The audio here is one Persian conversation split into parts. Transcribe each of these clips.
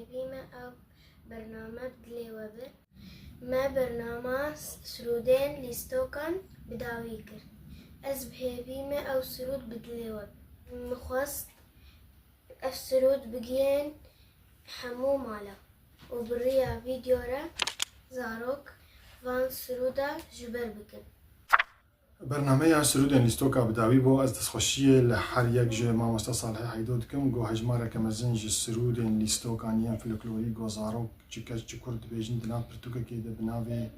بهبيمة أو برنامج دليوبر ما برنامج سرودين ليستوكان بداويكر أز بهبيمة أو سرود بدليوبر مخوست أف سرود بجين حمو مالا وبريا فيديورا زاروك فان سرودا جبر بكن برنامه سرود لیستوکا بداوی بو از دستخوشی لحر یک جه ما مستاصل حیدو دکم گو هجماره کمزن جه سرود لیستوکا نیم فلکلوری گو زارو چکش چکرد بیجن دناب پرتوکه که ده بناوی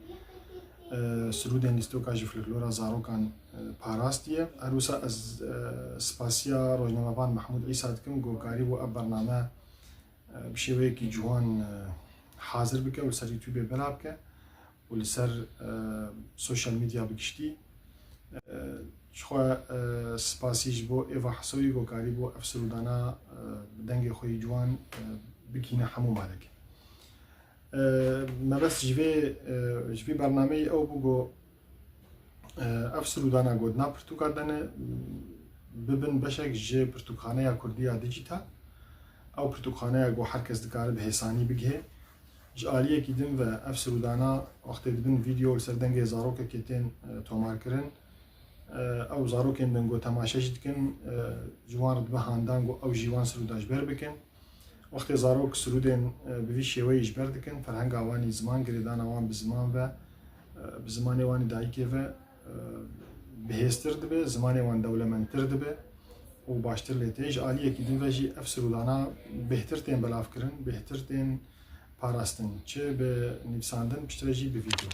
سرود لیستوکا جه فلکلورا زارو کان پاراستیه اروسا از سپاسیا روزنامه‌بان محمود عیسی دکم گو کاری بو اب برنامه بشوی کی جوان حاضر بکه و سر یوتیوب بلاب که و لسر سوشال میدیا بگشتی شخوا سپاسیش بو ایوا حسوی گو کاری بو افسرودانا دنگ خوی جوان بکینه همو مالک ما بس جوی برنامه او بگو افسرودانا گودنا پرتوکا دنه ببن بشک جه پرتوکانه یا کردی یا دیجیتال او پرتوکانه یا گو هر کس دکاره به حسانی بگه جالیه کی دن و افسرودانا وقتی دبن ویدیو لسر دنگ زاروکه کتین تومار کرن او زاروکن دنگو تماشاش دکن جوان دبه هاندانگو او جیوان سروداش بر بکن وقتی زاروک سرودن بوی شیوهیش بر دکن فرهنگ آوانی زمان گریدان آوان بزمان و بزمان وانی دایکه و بهستر دبه زمان وان دولمنتر دبه و باشتر لیتیج آلیه کی دن و جی افسرودانا بهتر تین بلاف کرن بهتر تین پاراستن چه به نویساندن پشترجی به ویدیو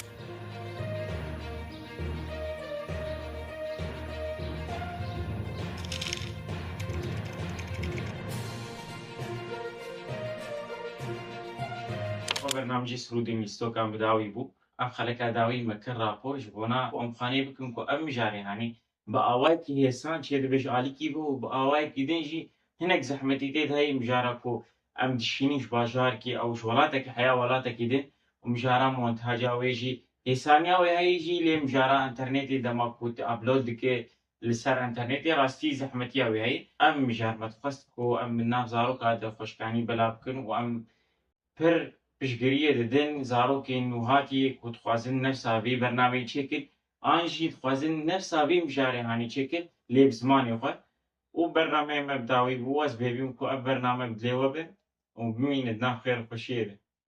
برنامجی سرودی لیستوکان بداوی بو ام خلک داوی مکر راپوش بونا ام خانه بکن کو ام جاری هانی با آوای کی هستان چه دبش علی کی بو با آوای کی دنجی هناك زحمتي تيد هاي مجارا كو ام دشينيش بازار كي او شغلاتك حياة ولاتك دين ومجارا مونتاجا ويجي إنسانيا ويجي لي مجارا انترنتي دما كوت ابلود كي لسر انترنتي راستي زحمتي ويهي ام مجار متخصص كو ام من نافزارو كاد خوشكاني بلابكن وام پر پشگریه ددن زاروکین و هاتی کود خوازن نفسا وی برنامه چکید آنجی خوازن نفسا وی مجاره هانی چکید لیب زمانی خود و برنامه مبداوی بواز ببیم که اب برنامه بدلیوه به و بمینید نام خیر خوشیه